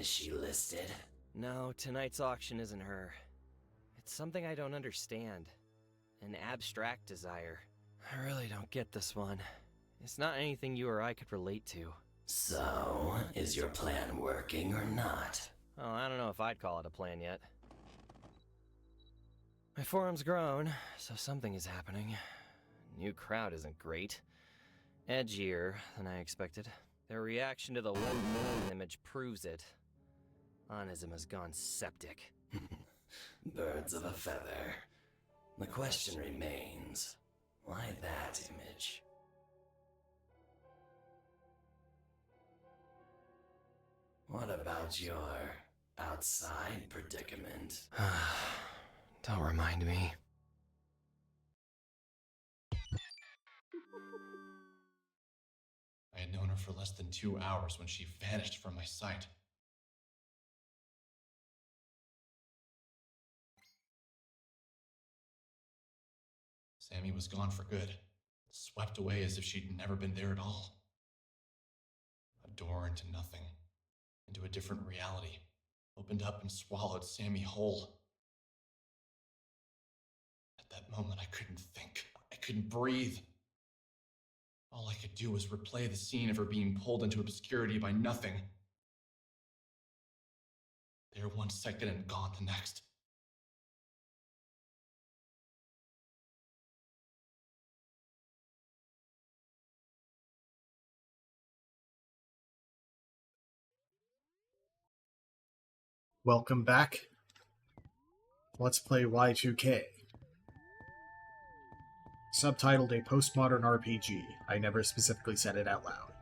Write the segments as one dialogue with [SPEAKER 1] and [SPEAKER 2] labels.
[SPEAKER 1] Is she listed?
[SPEAKER 2] No, tonight's auction isn't her. It's something I don't understand. An abstract desire. I really don't get this one. It's not anything you or I could relate to.
[SPEAKER 1] So, is your plan working or not?
[SPEAKER 2] Oh, I don't know if I'd call it a plan yet. My forum's grown, so something is happening. New crowd isn't great. Edgier than I expected. Their reaction to the one image proves it. Onism has gone septic.
[SPEAKER 1] Birds of a feather. The question remains, why that image? What about your outside predicament?
[SPEAKER 2] Don't remind me.
[SPEAKER 3] I had known her for less than 2 hours when she vanished from my sight. Sammy was gone for good, swept away as if she'd never been there at all. A door into nothing, into a different reality, opened up and swallowed Sammy whole. At that moment, I couldn't think. I couldn't breathe. All I could do was replay the scene of her being pulled into obscurity by nothing. There 1 second and gone the next.
[SPEAKER 4] Welcome back. Let's play Y2K. Subtitled a postmodern RPG. I never specifically said it out loud.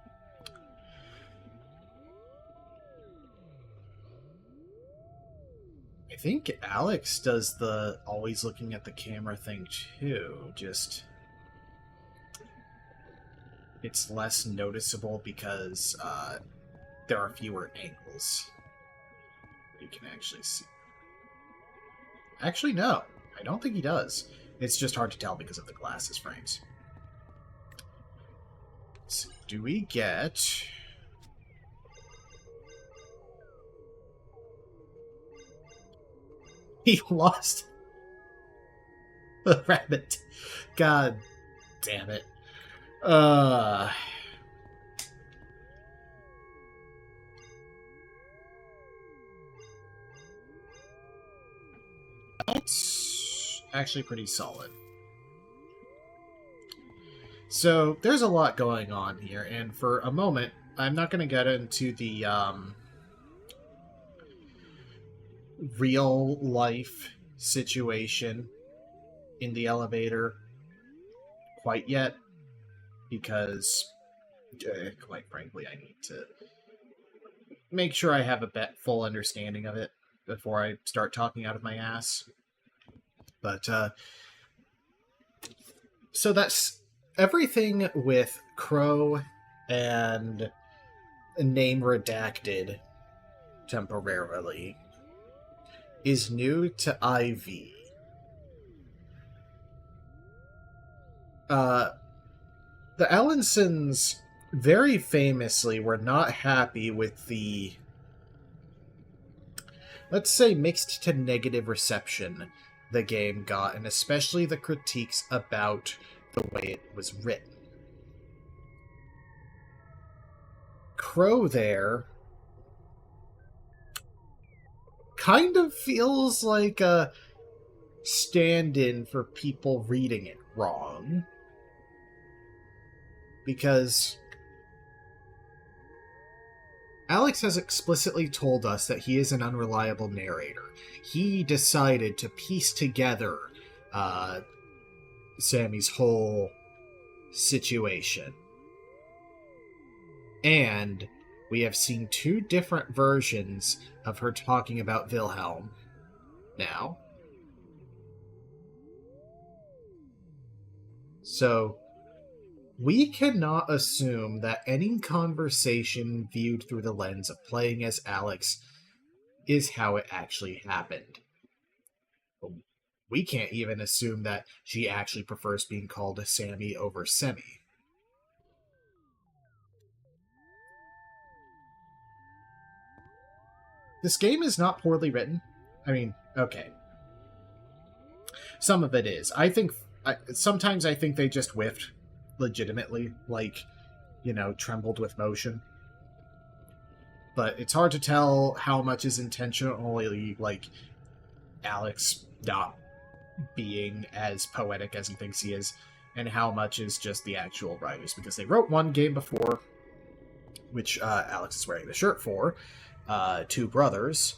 [SPEAKER 4] I think Alex does the always looking at the camera thing too, just it's less noticeable because there are fewer angles you can actually see. Actually, no. I don't think he does. It's just hard to tell because of the glasses frames. So, do we get... He lost the rabbit. God damn it. It's actually pretty solid. So there's a lot going on here, and for a moment, I'm not going to get into the real life situation in the elevator quite yet, because quite frankly, I need to make sure I have a full understanding of it before I start talking out of my ass. But so that's everything with Crow and name redacted temporarily is new to IV. The Ellensons very famously were not happy with the, let's say, mixed to negative reception the game got, and especially the critiques about the way it was written. Crow there kind of feels like a stand-in for people reading it wrong, because Alex has explicitly told us that he is an unreliable narrator. He decided to piece together Sammy's whole situation. And we have seen 2 different versions of her talking about Wilhelm now. So we cannot assume that any conversation viewed through the lens of playing as Alex is how it actually happened. We can't even assume that she actually prefers being called Sammy over Semi. this game is not poorly written. I mean, okay. Some of it is. Sometimes I think they just whiffed legitimately, like, trembled with motion. But it's hard to tell how much is intentionally, like, Alex not being as poetic as he thinks he is, and how much is just the actual writers, because they wrote one game before, which Alex is wearing the shirt for, Two Brothers,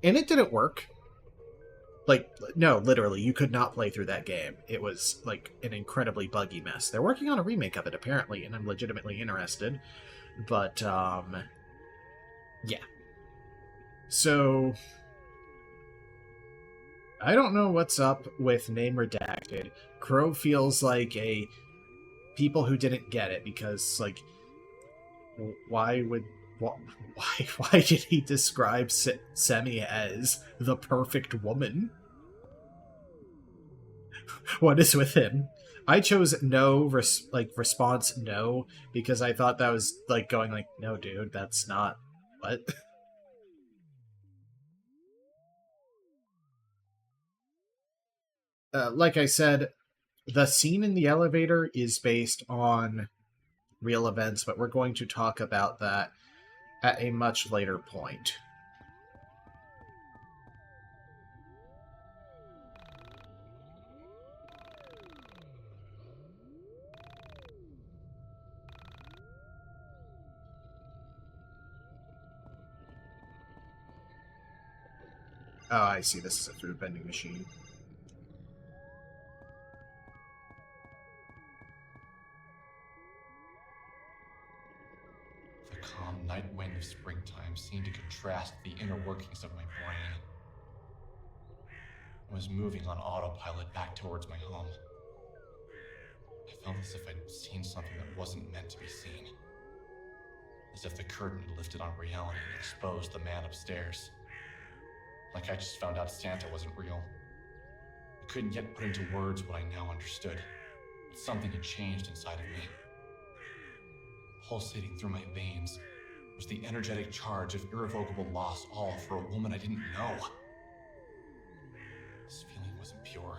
[SPEAKER 4] and it didn't work. Like, no, literally, you could not play through that game. It was, like, an incredibly buggy mess. They're working on a remake of it, apparently, and I'm legitimately interested. But, yeah. So, I don't know what's up with Name Redacted. Crow feels like a people who didn't get it, because, like, why did he describe Semi as the perfect woman? What is with him? I chose no, response no, because I thought that was, like, going, like, no, dude, that's not... What? Like I said, the scene in the elevator is based on real events, but we're going to talk about that at a much later point. Oh, I see. This is a food vending machine.
[SPEAKER 3] The calm night wind of springtime seemed to contrast the inner workings of my brain. I was moving on autopilot back towards my home. I felt as if I'd seen something that wasn't meant to be seen. As if the curtain had lifted on reality and exposed the man upstairs. Like I just found out Santa wasn't real. I couldn't yet put into words what I now understood. But something had changed inside of me. Pulsating through my veins was the energetic charge of irrevocable loss, all for a woman I didn't know. This feeling wasn't pure.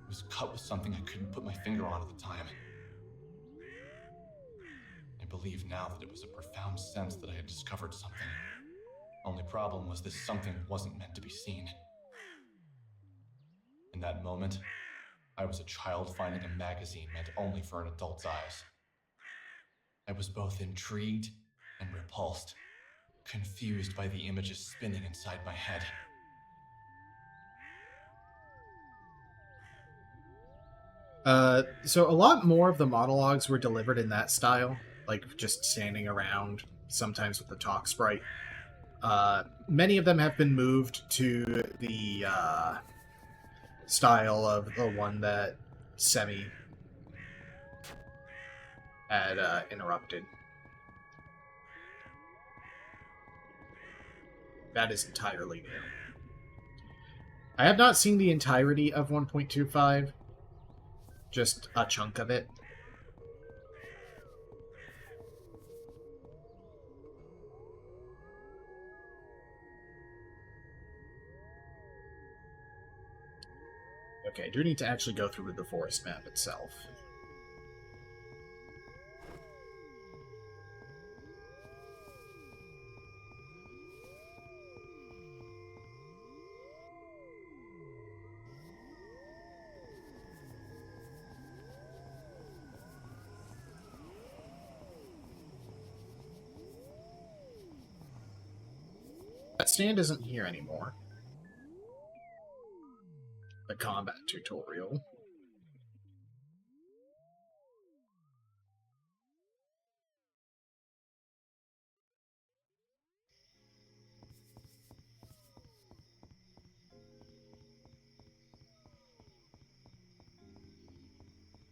[SPEAKER 3] It was cut with something I couldn't put my finger on at the time. I believe now that it was a profound sense that I had discovered something. Only problem was this something wasn't meant to be seen. In that moment, I was a child finding a magazine meant only for an adult's eyes. I was both intrigued and repulsed, confused by the images spinning inside my head.
[SPEAKER 4] So a lot more of the monologues were delivered in that style, like just standing around, sometimes with the talk sprite. Many of them have been moved to the style of the one that Semi had interrupted. That is entirely new. I have not seen the entirety of 1.25, just a chunk of it. Okay, I do need to actually go through the forest map itself. That stand isn't here anymore. The combat tutorial.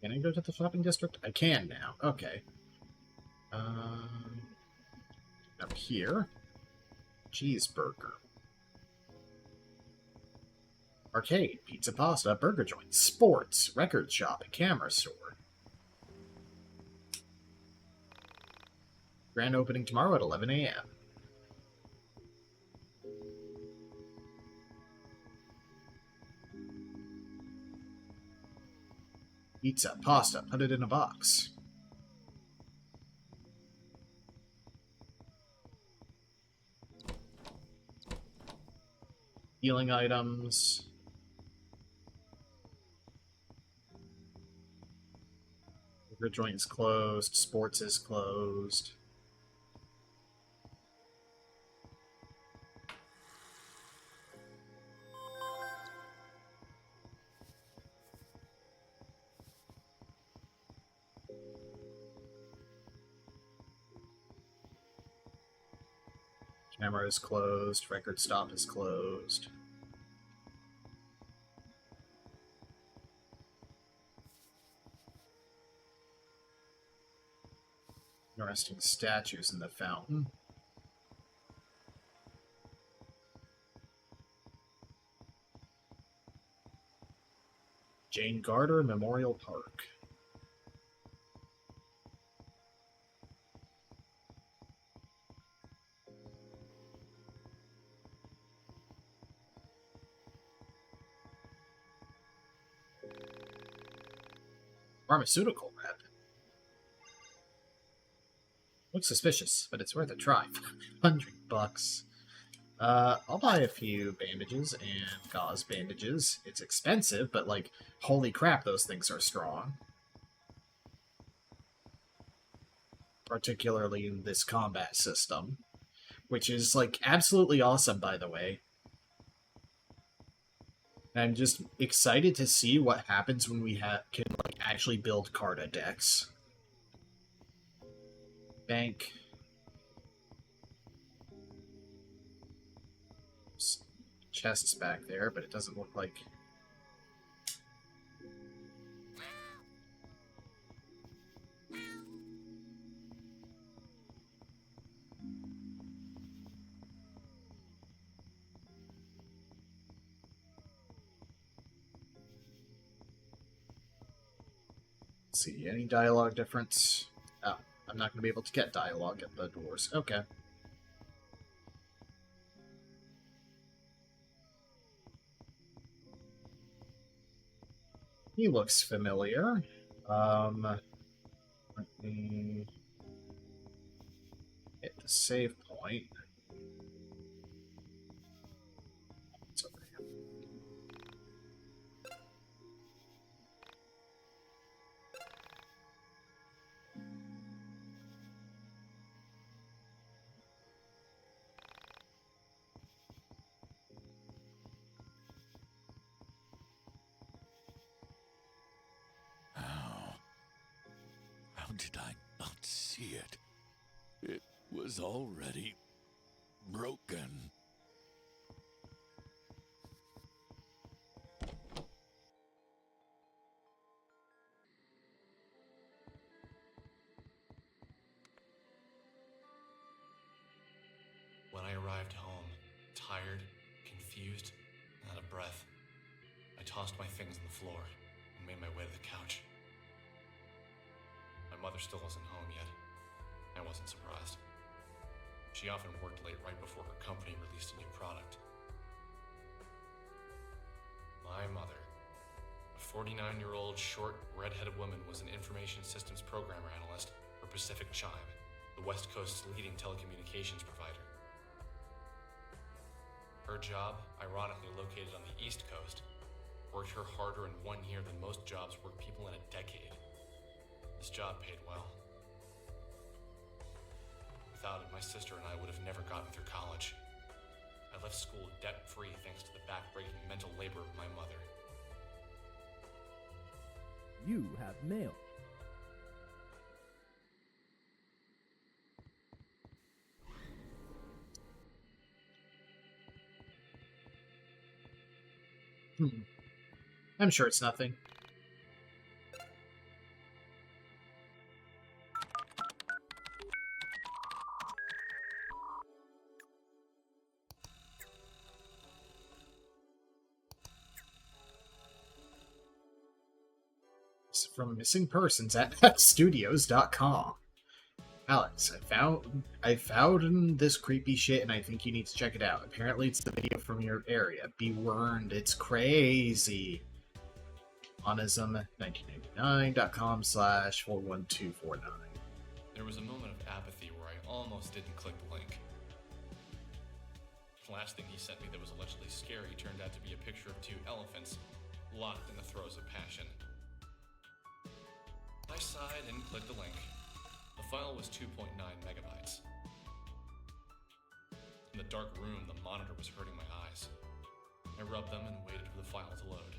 [SPEAKER 4] Can I go to the shopping district? I can now. Okay. Up here. Cheeseburger. Arcade, pizza, pasta, burger joint, sports, record shop, camera store. Grand opening tomorrow at 11 a.m. Pizza, pasta, put it in a box. Healing items. Burger joint is closed. Sports is closed. Camera is closed. Record stop is closed. Interesting statues in the fountain. Jane Garter Memorial Park. Pharmaceutical rep. Looks suspicious, but it's worth a try. $100. I'll buy a few bandages and gauze bandages. It's expensive, but like, holy crap, those things are strong. Particularly in this combat system, which is like absolutely awesome, by the way. I'm just excited to see what happens when we can like actually build Carta decks. Bank. Chests back there, but it doesn't look like... Let's see, any dialogue difference? Oh, I'm not going to be able to get dialogue at the doors. Okay. He looks familiar. Let me hit the save point. It's over here.
[SPEAKER 5] How did I not see it? It was already broken.
[SPEAKER 3] When I arrived home, tired, confused, and out of breath, I tossed my things on the floor and made my way to the couch. My mother still wasn't home yet. I wasn't surprised. She often worked late right before her company released a new product. My mother, a 49-year-old, short, red-headed woman, was an information systems programmer analyst for Pacific Chime, the West Coast's leading telecommunications provider. Her job, ironically located on the East Coast, worked her harder in 1 year than most jobs work people in a decade. This job paid well. Without it, my sister and I would have never gotten through college. I left school debt-free thanks to the back-breaking mental labor of my mother.
[SPEAKER 6] You have mail.
[SPEAKER 4] I'm sure it's nothing. It's from missing persons at studios.com. Alex, I found this creepy shit and I think you need to check it out. Apparently it's the video from your area. Be warned, it's crazy. Onism1999.com/41249.
[SPEAKER 3] There was a moment of apathy where I almost didn't click the link. The last thing he sent me that was allegedly scary turned out to be a picture of 2 elephants locked in the throes of passion. I sighed and clicked the link. The file was 2.9 megabytes. In the dark room, the monitor was hurting my eyes. I rubbed them and waited for the file to load.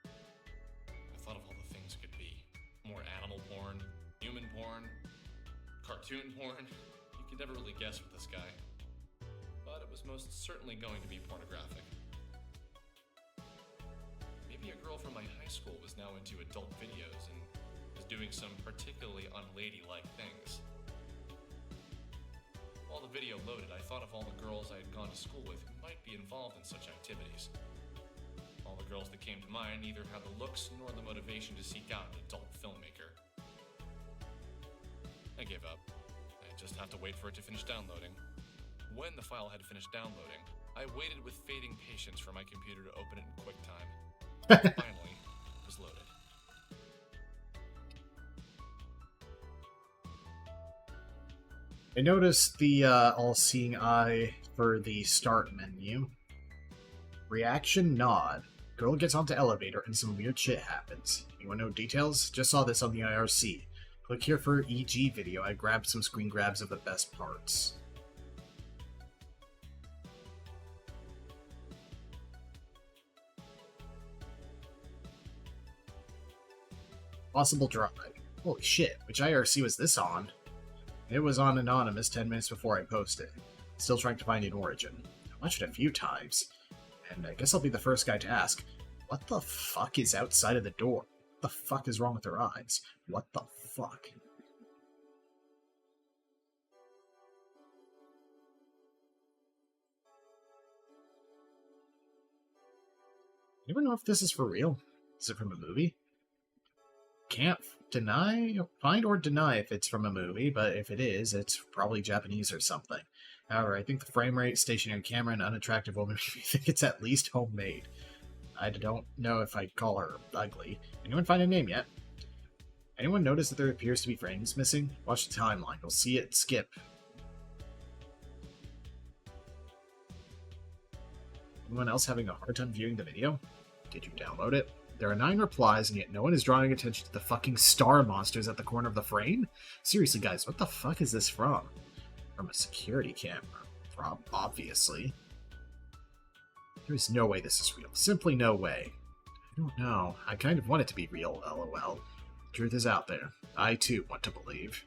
[SPEAKER 3] I thought of all the things it could be. More animal porn, human porn, cartoon porn. You could never really guess with this guy. But it was most certainly going to be pornographic. Maybe a girl from my high school was now into adult videos and was doing some particularly unladylike things. While the video loaded, I thought of all the girls I had gone to school with who might be involved in such activities. All the girls that came to mind neither had the looks nor the motivation to seek out an adult filmmaker. I gave up. I just have to wait for it to finish downloading. When the file had finished downloading, I waited with fading patience for my computer to open it in QuickTime. Finally, it was loaded.
[SPEAKER 4] I noticed the all-seeing eye for the start menu. Reaction nod. Girl gets onto elevator and some weird shit happens. You want to know details? Just saw this on the IRC. Click here for EG video. I grabbed some screen grabs of the best parts. Possible drive. Holy shit, which IRC was this on? It was on Anonymous 10 minutes before I posted. Still trying to find an origin. I watched it a few times, and I guess I'll be the first guy to ask, what the fuck is outside of the door? What the fuck is wrong with her eyes? What the fuck? Anyone know if this is for real? Is it from a movie? Can't find or deny if it's from a movie, but if it is, it's probably Japanese or something. However, I think the frame rate, stationary camera, and unattractive woman make me think it's at least homemade. I don't know if I'd call her ugly. Anyone find a name yet? Anyone notice that there appears to be frames missing? Watch the timeline, you'll see it skip. Anyone else having a hard time viewing the video? Did you download it? There are 9 replies, and yet no one is drawing attention to the fucking star monsters at the corner of the frame? Seriously, guys, what the fuck is this from? From a security camera. Obviously. There is no way this is real. Simply no way. I don't know. I kind of want it to be real, lol. Truth is out there. I, too, want to believe.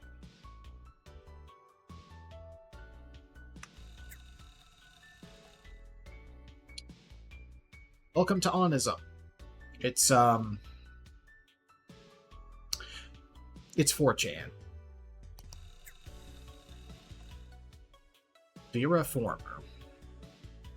[SPEAKER 4] Welcome to Onism. It's 4chan. Vera Former.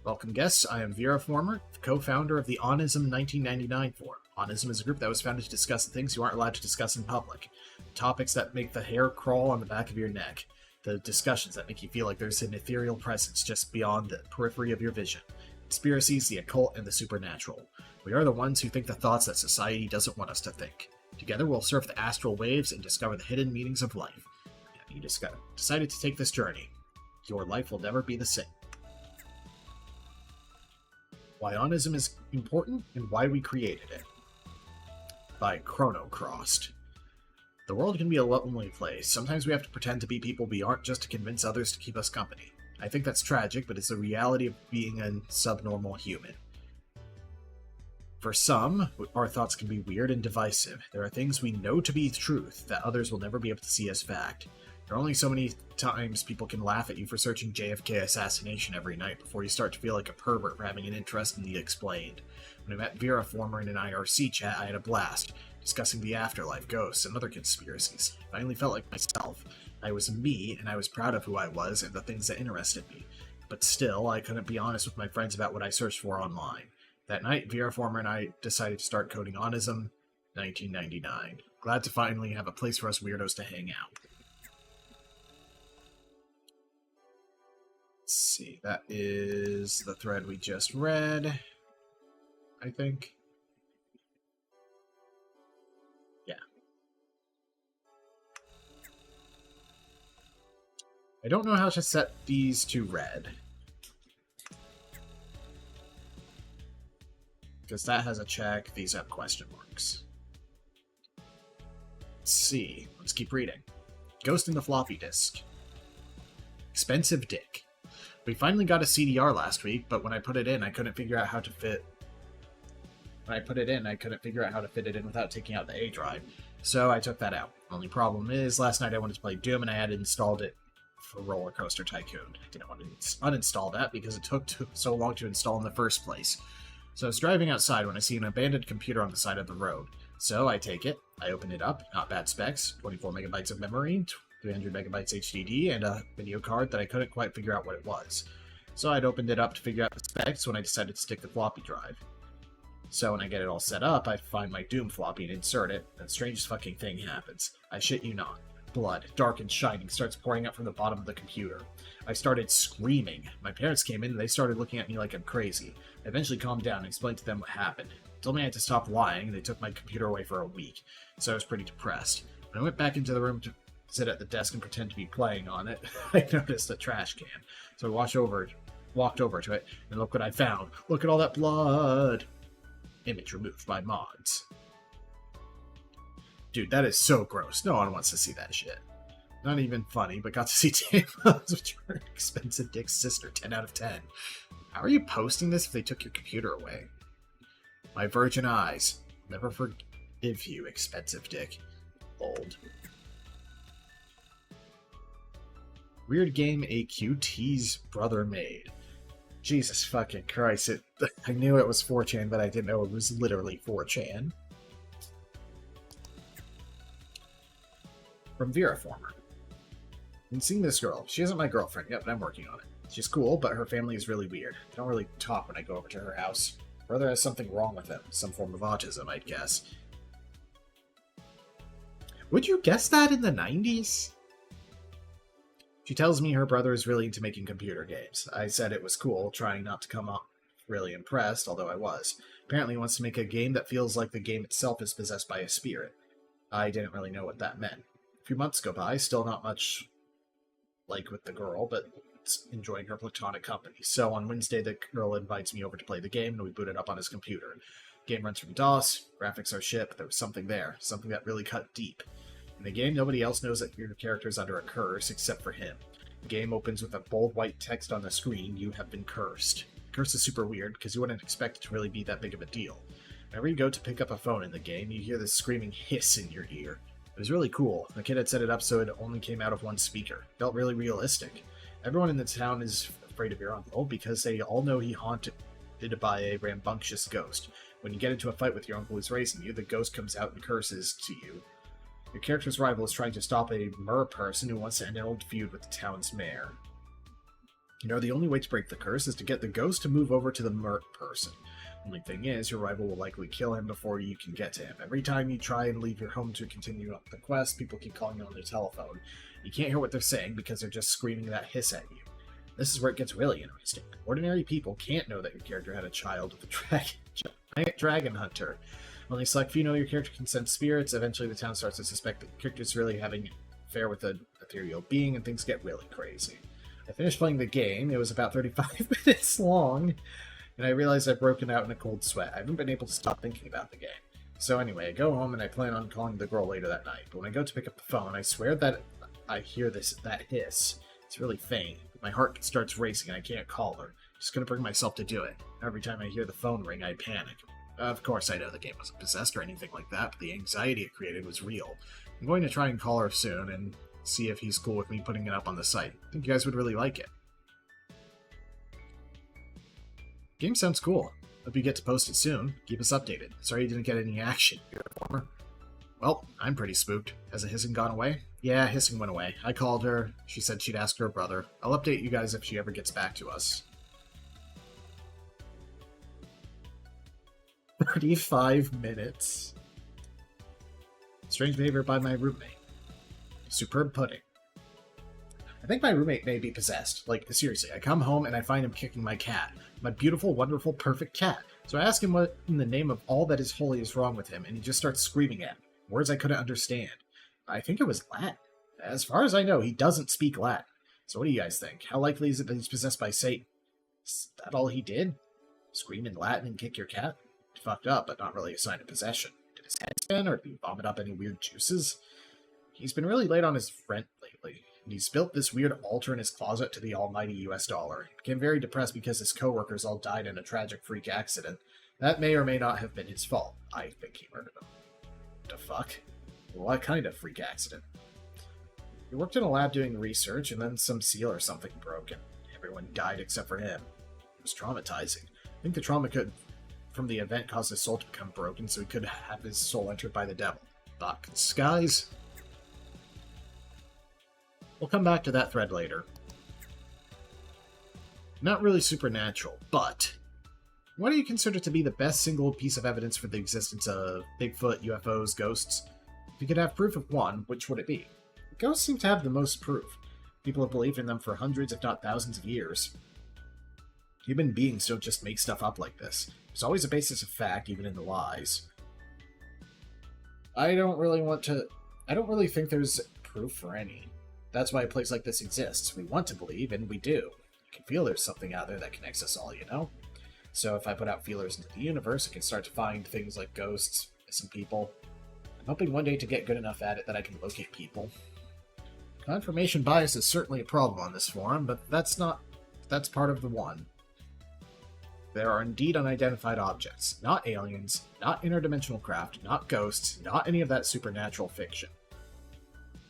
[SPEAKER 4] Welcome guests, I am Vera Former, co-founder of the Onism 1999 forum. Onism is a group that was founded to discuss the things you aren't allowed to discuss in public. Topics that make the hair crawl on the back of your neck. The discussions that make you feel like there's an ethereal presence just beyond the periphery of your vision. Conspiracies, the occult, and the supernatural. We are the ones who think the thoughts that society doesn't want us to think. Together we'll surf the astral waves and discover the hidden meanings of life. Have you decided to take this journey? Your life will never be the same. Why Onism is important and why we created it. By Chronocrossed. The world can be a lonely place. Sometimes we have to pretend to be people we aren't just to convince others to keep us company. I think that's tragic, but it's the reality of being a subnormal human. For some, our thoughts can be weird and divisive. There are things we know to be truth that others will never be able to see as fact. There are only so many times people can laugh at you for searching JFK assassination every night before you start to feel like a pervert for having an interest in the explained. When I met Vera Former in an IRC chat, I had a blast, discussing the afterlife, ghosts, and other conspiracies. I finally felt like myself. I was me, and I was proud of who I was and the things that interested me. But still, I couldn't be honest with my friends about what I searched for online. That night, Vera Former and I decided to start coding Onism 1999. Glad to finally have a place for us weirdos to hang out. Let's see, that is the thread we just read, I think. Yeah. I don't know how to set these to red. Because that has a check, these have question marks. Let's see, let's keep reading. Ghost in the floppy disk. Expensive dick. We finally got a CDR last week, but when I put it in, I couldn't figure out how to fit... When I put it in, I couldn't figure out how to fit it in without taking out the A drive. So I took that out. Only problem is, last night I wanted to play Doom and I had installed it for Roller Coaster Tycoon. I didn't want to uninstall that because it took so long to install in the first place. So I was driving outside when I see an abandoned computer on the side of the road. So I take it, I open it up, not bad specs, 24 megabytes of memory, 300 megabytes HDD, and a video card that I couldn't quite figure out what it was. So I'd opened it up to figure out the specs when I decided to stick the floppy drive. So when I get it all set up, I find my Doom floppy and insert it, and the strangest fucking thing happens. I shit you not. Blood, dark and shining, starts pouring out from the bottom of the computer. I started screaming. My parents came in and they started looking at me like I'm crazy. I eventually calmed down and explained to them what happened. Told me I had to stop lying, and they took my computer away for a week. So I was pretty depressed. When I went back into the room to sit at the desk and pretend to be playing on it, I noticed a trash can. So I walked over to it, and look what I found. Look at all that blood! Image removed by mods. Dude, that is so gross. No one wants to see that shit. Not even funny, but got to see Tampa's return expensive dick's sister, 10 out of 10. How are you posting this if they took your computer away? My virgin eyes. Never forgive you, expensive dick. Old. Weird game AQT's brother made. Jesus fucking Christ. I knew it was 4chan, but I didn't know it was literally 4chan. From Vera Former. Been seeing this girl. She isn't my girlfriend yet, but I'm working on it. She's cool, but her family is really weird. I don't really talk when I go over to her house. Brother has something wrong with him. Some form of autism, I'd guess. Would you guess that in the 90s? She tells me her brother is really into making computer games. I said it was cool, trying not to come off really impressed, although I was. Apparently he wants to make a game that feels like the game itself is possessed by a spirit. I didn't really know what that meant. A few months go by, still not much like with the girl, but enjoying her platonic company. So on Wednesday, the girl invites me over to play the game, and we boot it up on his computer. Game runs from DOS, graphics are shit, but there was something there, something that really cut deep. In the game, nobody else knows that your character is under a curse except for him. The game opens with a bold white text on the screen, "You have been cursed." Curse is super weird, because you wouldn't expect it to really be that big of a deal. Whenever you go to pick up a phone in the game, you hear this screaming hiss in your ear. It was really cool. The kid had set it up so it only came out of one speaker. It felt really realistic. Everyone in the town is afraid of your uncle because they all know he haunted by a rambunctious ghost. When you get into a fight with your uncle who's raising you, the ghost comes out and curses to you. Your character's rival is trying to stop a mer person who wants to end an old feud with the town's mayor. You know, the only way to break the curse is to get the ghost to move over to the mer person. Only thing is, your rival will likely kill him before you can get to him. Every time you try and leave your home to continue up the quest, people keep calling you on their telephone. You can't hear what they're saying because they're just screaming that hiss at you. This is where it gets really interesting. Ordinary people can't know that your character had a child with a dragon hunter. Only select few know your character can sense spirits. Eventually the town starts to suspect that your character is really having an affair with an ethereal being, and things get really crazy. I finished playing the game. It was about 35 minutes long, and I realized I'd broken out in a cold sweat. I haven't been able to stop thinking about the game. So anyway, I go home and I plan on calling the girl later that night. But when I go to pick up the phone, I swear that I hear that hiss. It's really faint. My heart starts racing and I can't call her. Just gonna bring myself to do it. Every time I hear the phone ring, I panic. Of course, I know the game wasn't possessed or anything like that, but the anxiety it created was real. I'm going to try and call her soon and see if he's cool with me putting it up on the site. I think you guys would really like it. Game sounds cool. Hope you get to post it soon. Keep us updated. Sorry you didn't get any action, Reformer. Well, I'm pretty spooked. Has the hissing gone away? Yeah, hissing went away. I called her. She said she'd ask her brother. I'll update you guys if she ever gets back to us. 35 minutes. Strange behavior by my roommate. Superb pudding. think my roommate may be possessed. Like, seriously, I come home and I find him kicking my cat. My beautiful, wonderful, perfect cat. So I ask him what in the name of all that is holy is wrong with him, and he just starts screaming at me. Words I couldn't understand. I think it was Latin. As far as I know, he doesn't speak Latin. So what do you guys think? How likely is it that he's possessed by Satan? Is that all he did? Scream in Latin and kick your cat? Fucked up, but not really a sign of possession. Did his head spin, or did he vomit up any weird juices? He's been really late on his rent lately, and he's built this weird altar in his closet to the almighty US dollar. He became very depressed because his coworkers all died in a tragic freak accident. That may or may not have been his fault. I think he murdered them. The fuck? What kind of freak accident? He worked in a lab doing research, and then some seal or something broke, and everyone died except for him. It was traumatizing. I think the trauma from the event caused his soul to become broken, so he could have his soul entered by the devil. Fuck. Skies? We'll come back to that thread later. Not really supernatural, but what do you consider to be the best single piece of evidence for the existence of Bigfoot, UFOs, ghosts? If you could have proof of one, which would it be? Ghosts seem to have the most proof. People have believed in them for hundreds, if not thousands of years. Human beings don't just make stuff up like this. There's always a basis of fact, even in the lies. I don't really think there's proof for any. That's why a place like this exists. We want to believe, and we do. I can feel there's something out there that connects us all, you know? So if I put out feelers into the universe, I can start to find things like ghosts, missing people. I'm hoping one day to get good enough at it that I can locate people. Confirmation bias is certainly a problem on this forum, but that's part of the one. There are indeed unidentified objects, not aliens, not interdimensional craft, not ghosts, not any of that supernatural fiction.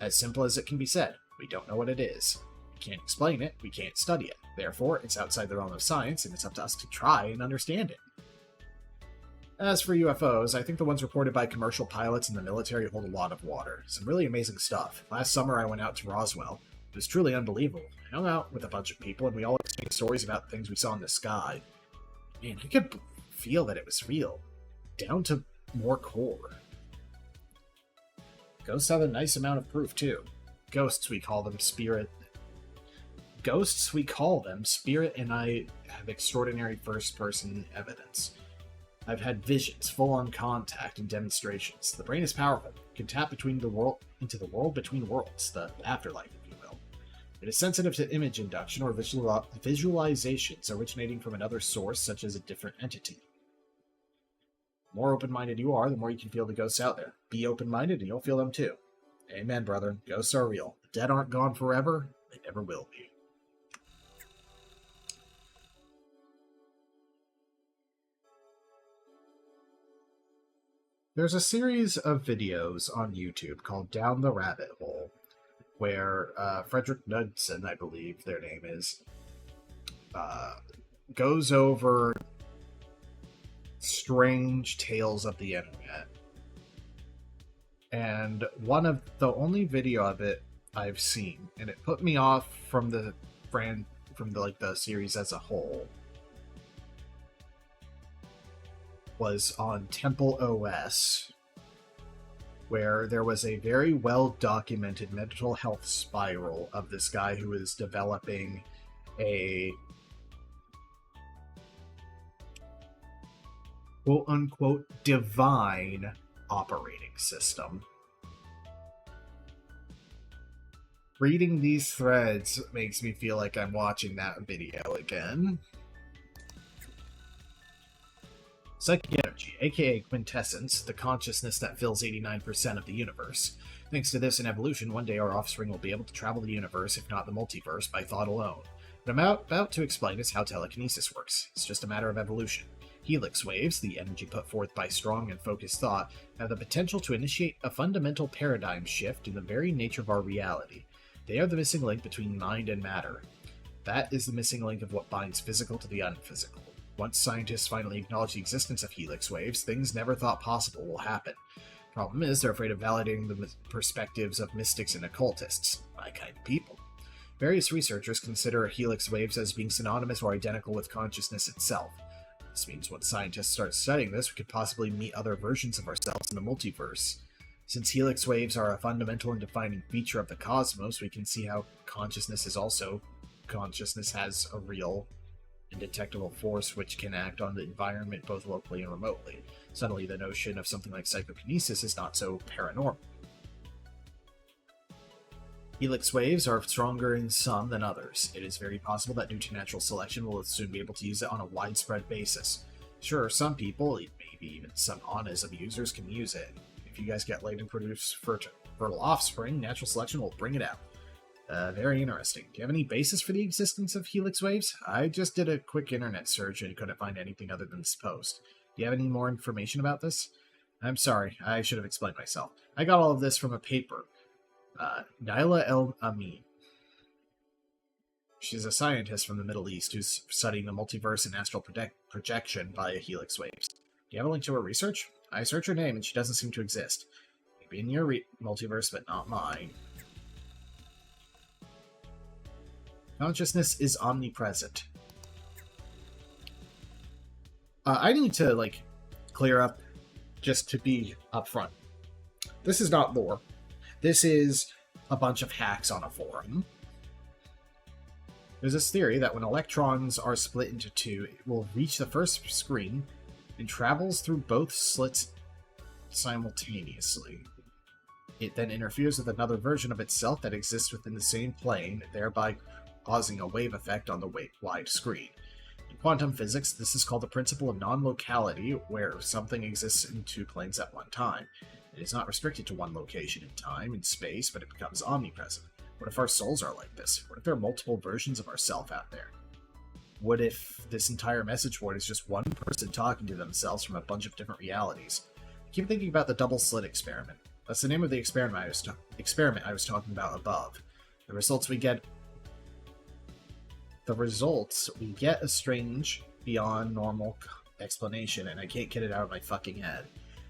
[SPEAKER 4] As simple as it can be said, we don't know what it is. We can't explain it, we can't study it. Therefore, it's outside the realm of science, and it's up to us to try and understand it. As for UFOs, I think the ones reported by commercial pilots and the military hold a lot of water. Some really amazing stuff. Last summer I went out to Roswell. It was truly unbelievable. I hung out with a bunch of people, and we all exchanged stories about things we saw in the sky. Man, I could feel that it was real. Down to more core. Ghosts have a nice amount of proof, too. Ghosts, we call them, spirit, and I have extraordinary first-person evidence. I've had visions, full-on contact, and demonstrations. The brain is powerful. It can tap into the world between worlds, the afterlife, if you will. It is sensitive to image induction or visualizations originating from another source, such as a different entity. The more open-minded you are, the more you can feel the ghosts out there. Be open-minded, and you'll feel them too. Amen, brother. Ghosts are real. The dead aren't gone forever. They never will be. There's a series of videos on YouTube called Down the Rabbit Hole, where Frederick Knudsen, I believe their name is, goes over strange tales of the internet. And one of the only video of it I've seen, and it put me off from the series as a whole, was on Temple OS, where there was a very well-documented mental health spiral of this guy who was developing a quote-unquote divine operating system. Reading these threads makes me feel like I'm watching that video again. Psychic energy, aka quintessence, the consciousness that fills 89% of the universe. Thanks to this and evolution, one day our offspring will be able to travel the universe, if not the multiverse, by thought alone. What I'm about to explain is how telekinesis works. It's just a matter of evolution. Helix waves, the energy put forth by strong and focused thought, have the potential to initiate a fundamental paradigm shift in the very nature of our reality. They are the missing link between mind and matter. That is the missing link of what binds physical to the unphysical. Once scientists finally acknowledge the existence of helix waves, things never thought possible will happen. Problem is, they're afraid of validating the perspectives of mystics and occultists, my kind of people. Various researchers consider helix waves as being synonymous or identical with consciousness itself. This means once scientists start studying this, we could possibly meet other versions of ourselves in the multiverse. Since helix waves are a fundamental and defining feature of the cosmos, we can see how consciousness has a real and detectable force which can act on the environment both locally and remotely. Suddenly, the notion of something like psychokinesis is not so paranormal. Helix waves are stronger in some than others. It is very possible that due to natural selection, we'll soon be able to use it on a widespread basis. Sure, some people, maybe even some onism users, can use it. If you guys get laid and produce fertile offspring, natural selection will bring it out. Very interesting. Do you have any basis for the existence of helix waves? I just did a quick internet search and couldn't find anything other than this post. Do you have any more information about this? I'm sorry, I should have explained myself. I got all of this from a paper. Naila El Amin. She's a scientist from the Middle East who's studying the multiverse and astral projection via helix waves. Do you have a link to her research? I searched her name and she doesn't seem to exist. Maybe in your multiverse, but not mine. Consciousness is omnipresent. I need to, clear up, just to be upfront. This is not lore. This is a bunch of hacks on a forum. There's this theory that when electrons are split into two, it will reach the first screen and travels through both slits simultaneously. It then interferes with another version of itself that exists within the same plane, thereby causing a wave effect on the wide screen. In quantum physics, this is called the principle of non-locality, where something exists in two planes at one time. It is not restricted to one location in time and space, but it becomes omnipresent. What if our souls are like this? What if there are multiple versions of ourselves out there? What if this entire message board is just one person talking to themselves from a bunch of different realities? I keep thinking about the double slit experiment. That's the name of the experiment I was talking about above. The results we get a strange, beyond normal explanation, and I can't get it out of my fucking head.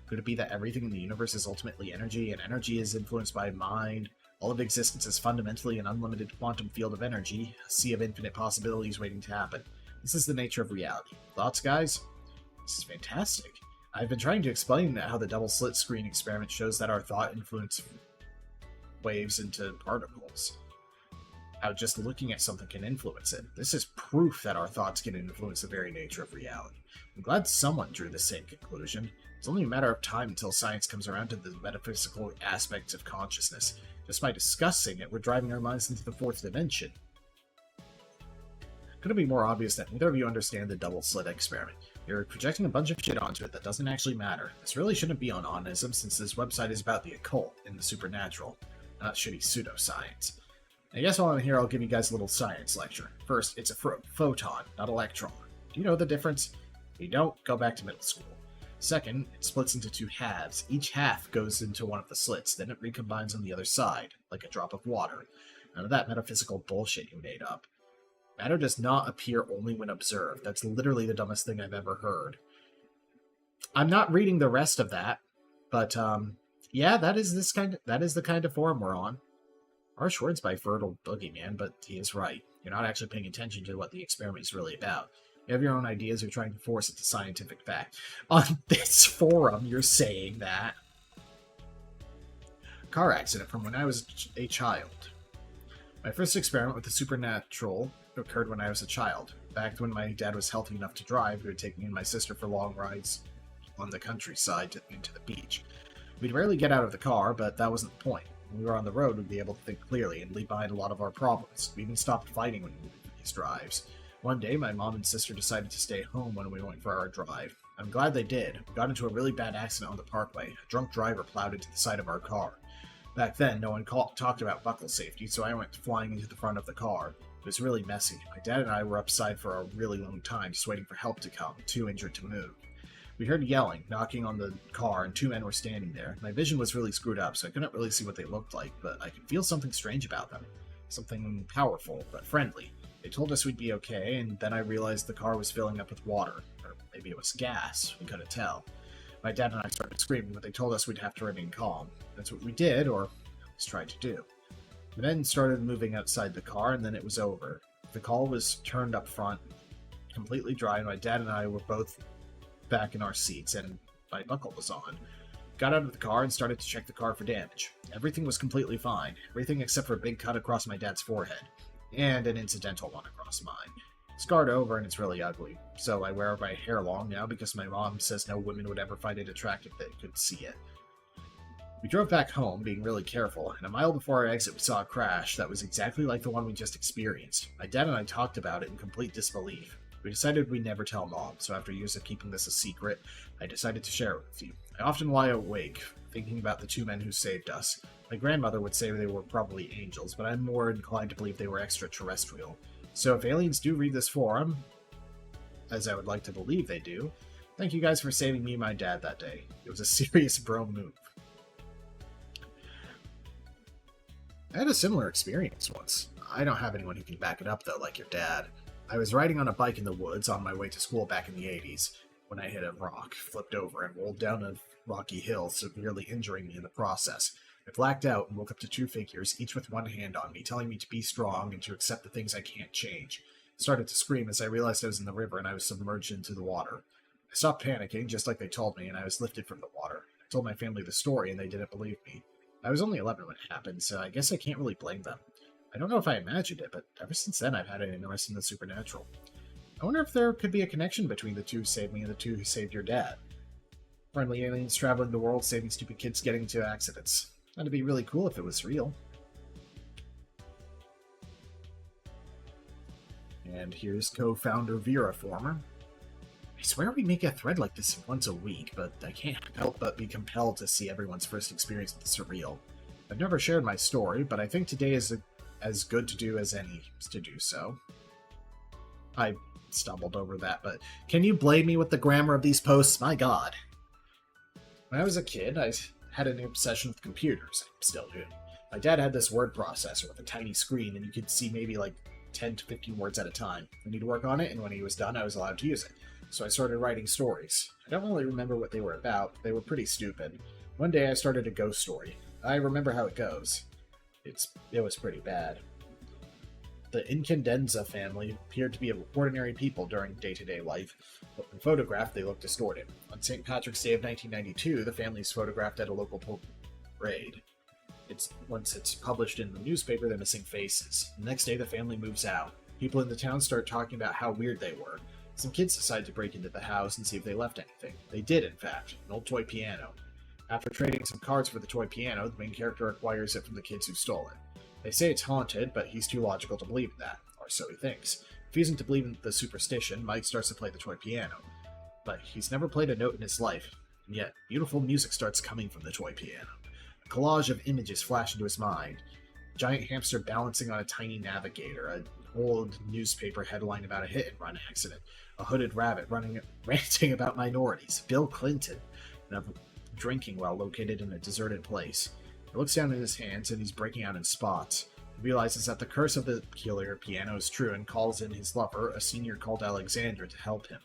[SPEAKER 4] Could it be that everything in the universe is ultimately energy, and energy is influenced by mind? All of existence is fundamentally an unlimited quantum field of energy, a sea of infinite possibilities waiting to happen. This is the nature of reality. Thoughts, guys? This is fantastic. I've been trying to explain how the double slit screen experiment shows that our thought influence waves into particles. How just looking at something can influence it. This is proof that our thoughts can influence the very nature of reality. I'm glad someone drew the same conclusion. It's only a matter of time until science comes around to the metaphysical aspects of consciousness. Just by discussing it, we're driving our minds into the fourth dimension. Couldn't be more obvious that neither of you understand the double slit experiment. You're projecting a bunch of shit onto it that doesn't actually matter. This really shouldn't be on onism, since this website is about the occult and the supernatural, not shitty pseudoscience. I guess while I'm here, I'll give you guys a little science lecture. First, it's a photon, not electron. Do you know the difference? If you don't, go back to middle school. Second, it splits into two halves. Each half goes into one of the slits, then it recombines on the other side, like a drop of water. None of that metaphysical bullshit you made up. Matter does not appear only when observed. That's literally the dumbest thing I've ever heard. I'm not reading the rest of that, but yeah, that is the kind of forum we're on. Harsh words by Fertile Boogeyman, but he is right. You're not actually paying attention to what the experiment is really about. You have your own ideas, you're trying to force it to scientific fact. On this forum, you're saying that. Car accident from when I was a child. My first experiment with the supernatural occurred when I was a child. Back when my dad was healthy enough to drive, we would take me and my sister for long rides on the countryside into the beach. We'd rarely get out of the car, but that wasn't the point. When we were on the road, we'd be able to think clearly and leave behind a lot of our problems. We even stopped fighting when we did these drives. One day, my mom and sister decided to stay home when we went for our drive. I'm glad they did. We got into a really bad accident on the parkway. A drunk driver plowed into the side of our car. Back then, no one talked about buckle safety, so I went flying into the front of the car. It was really messy. My dad and I were upside for a really long time, just waiting for help to come, too injured to move. We heard yelling, knocking on the car, and two men were standing there. My vision was really screwed up, so I couldn't really see what they looked like, but I could feel something strange about them. Something powerful, but friendly. They told us we'd be okay, and then I realized the car was filling up with water. Or maybe it was gas, we couldn't tell. My dad and I started screaming, but they told us we'd have to remain calm. That's what we did, or at least tried to do. The men started moving outside the car, and then it was over. The car was turned up front, completely dry, and my dad and I were both back in our seats, and my buckle was on. got out of the car and started to check the car for damage. Everything was completely fine, everything except for a big cut across my dad's forehead, and an incidental one across mine. Scarred over and it's really ugly, so I wear my hair long now because my mom says no woman would ever find it attractive that could see it. We drove back home, being really careful, and a mile before our exit we saw a crash that was exactly like the one we just experienced. My dad and I talked about it in complete disbelief. We decided we'd never tell Mom, so after years of keeping this a secret, I decided to share it with you. I often lie awake, thinking about the two men who saved us. My grandmother would say they were probably angels, but I'm more inclined to believe they were extraterrestrial. So if aliens do read this forum, as I would like to believe they do, thank you guys for saving me and my dad that day. It was a serious bro move. I had a similar experience once. I don't have anyone who can back it up, though, like your dad. I was riding on a bike in the woods on my way to school back in the 80s when I hit a rock, flipped over, and rolled down a rocky hill, severely injuring me in the process. I blacked out and woke up to two figures, each with one hand on me, telling me to be strong and to accept the things I can't change. I started to scream as I realized I was in the river and I was submerged into the water. I stopped panicking, just like they told me, and I was lifted from the water. I told my family the story, and they didn't believe me. I was only 11 when it happened, so I guess I can't really blame them. I don't know if I imagined it, but ever since then I've had an interest in the supernatural. I wonder if there could be a connection between the two who saved me and the two who saved your dad. Friendly aliens traveling the world, saving stupid kids getting into accidents. That'd be really cool if it was real. And here's co-founder Vera Former. I swear we make a thread like this once a week, but I can't help but be compelled to see everyone's first experience with the surreal. I've never shared my story, but I think today is as good to do as any to do so. I stumbled over that, but can you blame me with the grammar of these posts? My god. When I was a kid, I had an obsession with computers. I still do. My dad had this word processor with a tiny screen, and you could see maybe like 10 to 15 words at a time. I need to work on it, and when he was done, I was allowed to use it. So I started writing stories. I don't really remember what they were about. They were pretty stupid. One day I started a ghost story. I remember how it goes. It was pretty bad. The Incandenza family appeared to be ordinary people during day-to-day life, but when photographed, they looked distorted. On St. Patrick's Day of 1992, the family is photographed at a local parade. Once it's published in the newspaper, they're missing faces. The next day, the family moves out. People in the town start talking about how weird they were. Some kids decide to break into the house and see if they left anything. They did, in fact, an old toy piano. After trading some cards for the toy piano, the main character acquires it from the kids who stole it. They say it's haunted, but he's too logical to believe in that, or so he thinks. Refusing to believe in the superstition, Mike starts to play the toy piano. But he's never played a note in his life, and yet beautiful music starts coming from the toy piano. A collage of images flash into his mind. A giant hamster balancing on a tiny navigator, an old newspaper headline about a hit-and-run accident, a hooded rabbit ranting about minorities, Bill Clinton, and a drinking well located in a deserted place. He looks down at his hands and he's breaking out in spots. He realizes that the curse of the killer piano is true and calls in his lover, a senior called Alexandra, to help him.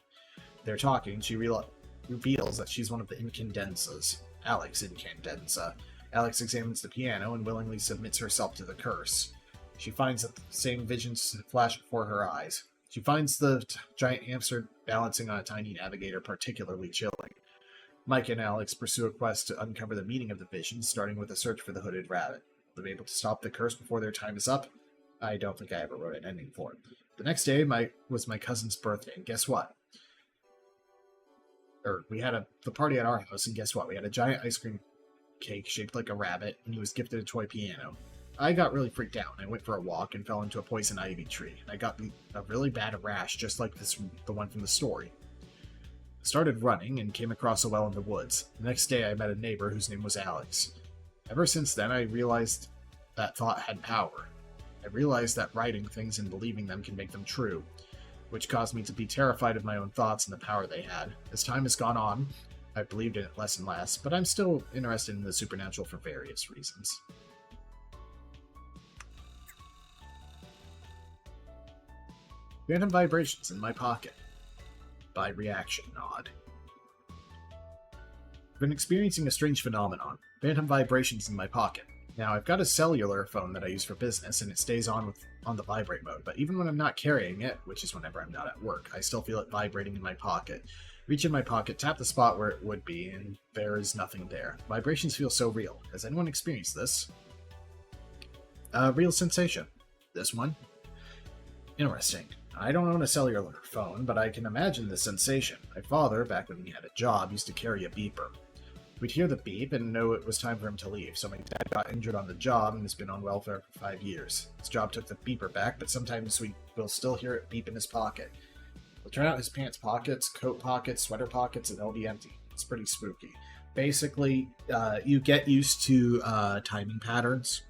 [SPEAKER 4] They're talking. She reveals that she's one of the Incandenzas. Alex Incandenza. Alex examines the piano and willingly submits herself to the curse. She finds that the same visions flash before her eyes. She finds the giant hamster balancing on a tiny navigator particularly chilling. Mike and Alex pursue a quest to uncover the meaning of the visions, starting with a search for the hooded rabbit. Will they be able to stop the curse before their time is up? I don't think I ever wrote an ending for it. The next day was my cousin's birthday, and guess what? We had the party at our house, and guess what? We had a giant ice cream cake shaped like a rabbit, and he was gifted a toy piano. I got really freaked out, and I went for a walk and fell into a poison ivy tree. I got a really bad rash, just like the one from the story. I started running and came across a well in the woods. The next day I met a neighbor whose name was Alex. Ever since then I realized that thought had power. I realized that writing things and believing them can make them true, which caused me to be terrified of my own thoughts and the power they had. As time has gone on, I've believed in it less and less, but I'm still interested in the supernatural for various reasons. Phantom vibrations in my pocket. By reaction nod. I've been experiencing a strange phenomenon. Phantom vibrations in my pocket. Now, I've got a cellular phone that I use for business, and it stays on the vibrate mode, but even when I'm not carrying it, which is whenever I'm not at work, I still feel it vibrating in my pocket. Reach in my pocket, tap the spot where it would be, and there is nothing there. Vibrations feel so real. Has anyone experienced this? Real sensation. This one? Interesting. I don't own a cellular phone, but I can imagine the sensation. My father, back when he had a job, used to carry a beeper. We'd hear the beep and know it was time for him to leave, so my dad got injured on the job and has been on welfare for 5 years. His job took the beeper back, but sometimes we will still hear it beep in his pocket. We'll turn out his pants pockets, coat pockets, sweater pockets, and they'll be empty. It's pretty spooky. Basically, you get used to timing patterns,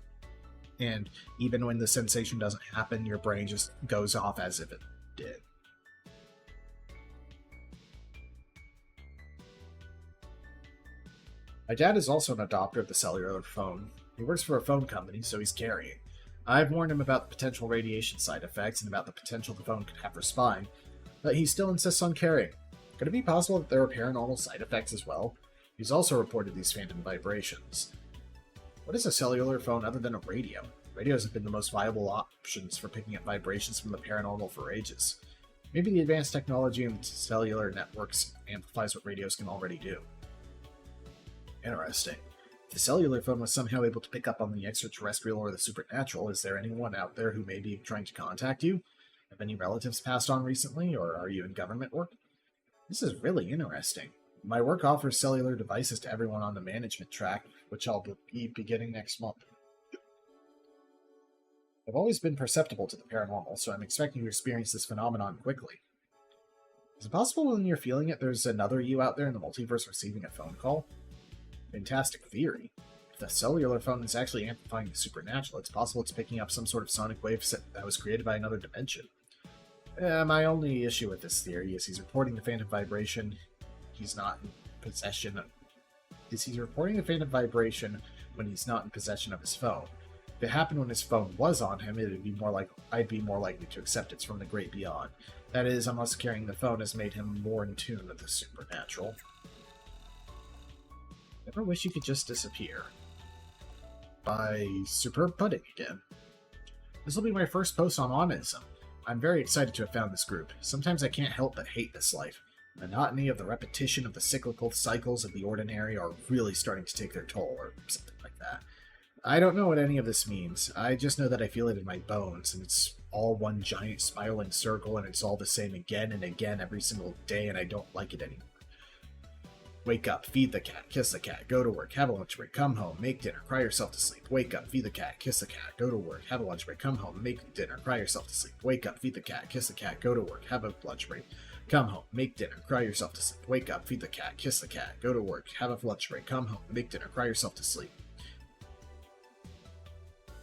[SPEAKER 4] and even when the sensation doesn't happen, your brain just goes off as if it did. My dad is also an adopter of the cellular phone. He works for a phone company, so he's carrying. I've warned him about the potential radiation side effects and about the potential the phone could have for spying, but he still insists on carrying. Could it be possible that there are paranormal side effects as well? He's also reported these phantom vibrations. What is a cellular phone other than a radio? Radios have been the most viable options for picking up vibrations from the paranormal for ages. Maybe the advanced technology in cellular networks amplifies what radios can already do. Interesting. If the cellular phone was somehow able to pick up on the extraterrestrial or the supernatural, is there anyone out there who may be trying to contact you? Have any relatives passed on recently, or are you in government work? This is really interesting. My work offers cellular devices to everyone on the management track, which I'll be beginning next month. I've always been perceptible to the paranormal, so I'm expecting to experience this phenomenon quickly. Is it possible when you're feeling it, there's another you out there in the multiverse receiving a phone call? Fantastic theory. If the cellular phone is actually amplifying the supernatural, it's possible it's picking up some sort of sonic wave that was created by another dimension. My only issue with this theory is he's reporting the phantom vibration. He's not in possession of... Is he reporting the phantom vibration when he's not in possession of his phone? If it happened when his phone was on him, I'd be more likely to accept it's from the great beyond. That is, unless carrying the phone has made him more in tune with the supernatural. Never wish you could just disappear. By Superb Pudding again. This will be my first post on onism. I'm very excited to have found this group. Sometimes I can't help but hate this life. The monotony of the repetition of the cyclical cycles of the ordinary are really starting to take their toll, or something like that. I don't know what any of this means. I just know that I feel it in my bones, and it's all one giant spiraling circle, and it's all the same again and again every single day, and I don't like it anymore. Wake up, feed the cat, kiss the cat, go to work, have a lunch break, come home, make dinner, cry yourself to sleep. Wake up, feed the cat, kiss the cat, go to work, have a lunch break, come home, make dinner, cry yourself to sleep. Wake up, feed the cat, kiss the cat, go to work, have a lunch break, come home, make dinner, cry yourself to sleep. Wake up, feed the cat, kiss the cat, go to work, have a lunch break, come home, make dinner, cry yourself to sleep.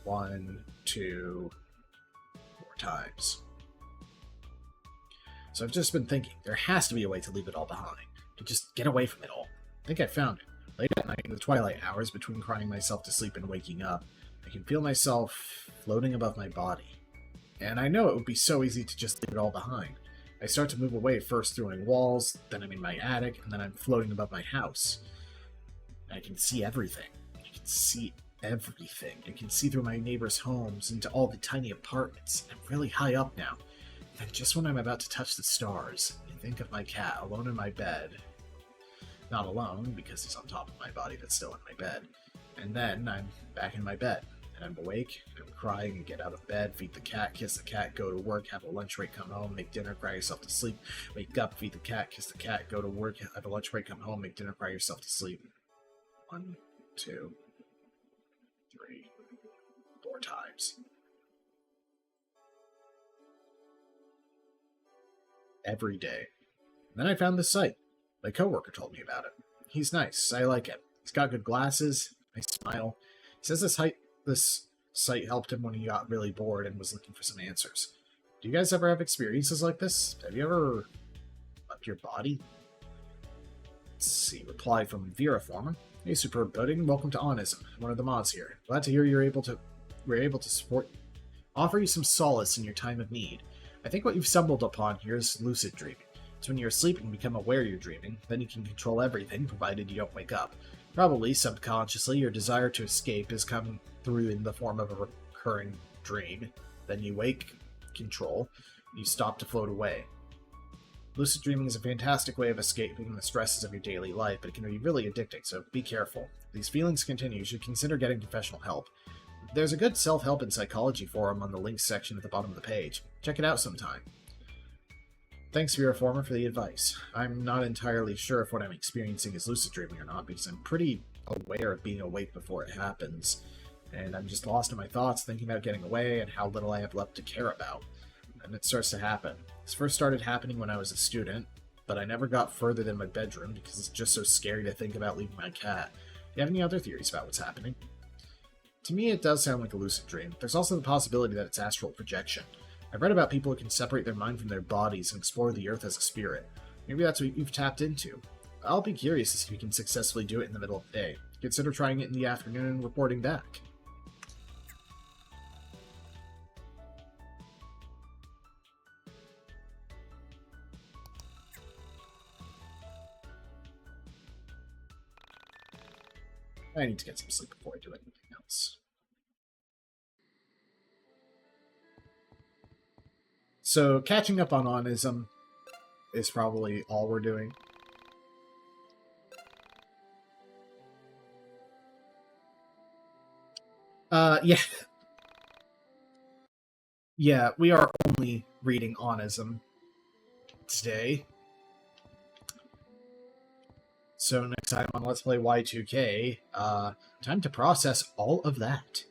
[SPEAKER 4] 1, 2, 4 times. So I've just been thinking, there has to be a way to leave it all behind. To just get away from it all. I think I found it. Late at night, in the twilight hours, between crying myself to sleep and waking up, I can feel myself floating above my body. And I know it would be so easy to just leave it all behind. I start to move away, first through walls, then I'm in my attic, and then I'm floating above my house. And I can see everything. I can see everything. I can see through my neighbors' homes, into all the tiny apartments. I'm really high up now. And just when I'm about to touch the stars, I think of my cat alone in my bed. Not alone, because he's on top of my body that's still in my bed. And then I'm back in my bed. And I'm awake, and I'm crying, and get out of bed, feed the cat, kiss the cat, go to work, have a lunch break, come home, make dinner, cry yourself to sleep. Wake up, feed the cat, kiss the cat, go to work, have a lunch break, come home, make dinner, cry yourself to sleep. 1, 2, 3, 4 times. Every day. And then I found this site. My coworker told me about it. He's nice. I like him. He's got good glasses. I smile. He says this site helped him when he got really bored and was looking for some answers. Do you guys ever have experiences like this? Have you ever left your body? Let's see. Reply from Vera Former. Hey, Superb Pudding. Welcome to Onism. One of the mods here. Glad to hear we're able to offer you some solace in your time of need. I think what you've stumbled upon here is lucid dreaming. It's when you're asleep and become aware you're dreaming, then you can control everything, provided you don't wake up. Probably, subconsciously, your desire to escape is coming through in the form of a recurring dream. Then you wake, control, you stop to float away. Lucid dreaming is a fantastic way of escaping the stresses of your daily life, but it can be really addicting, so be careful. If these feelings continue, you should consider getting professional help. There's a good self-help and psychology forum on the links section at the bottom of the page. Check it out sometime. Thanks, Vera Former, for the advice. I'm not entirely sure if what I'm experiencing is lucid dreaming or not, because I'm pretty aware of being awake before it happens, and I'm just lost in my thoughts, thinking about getting away and how little I have left to care about. And it starts to happen. This first started happening when I was a student, but I never got further than my bedroom because it's just so scary to think about leaving my cat. Do you have any other theories about what's happening? To me, it does sound like a lucid dream. There's also the possibility that it's astral projection. I've read about people who can separate their mind from their bodies and explore the earth as a spirit. Maybe that's what you've tapped into. I'll be curious to see if you can successfully do it in the middle of the day. Consider trying it in the afternoon and reporting back. I need to get some sleep before I do anything else. So, catching up on onism is probably all we're doing. Yeah. Yeah, we are only reading onism today. So next time on Let's Play Y2K, time to process all of that.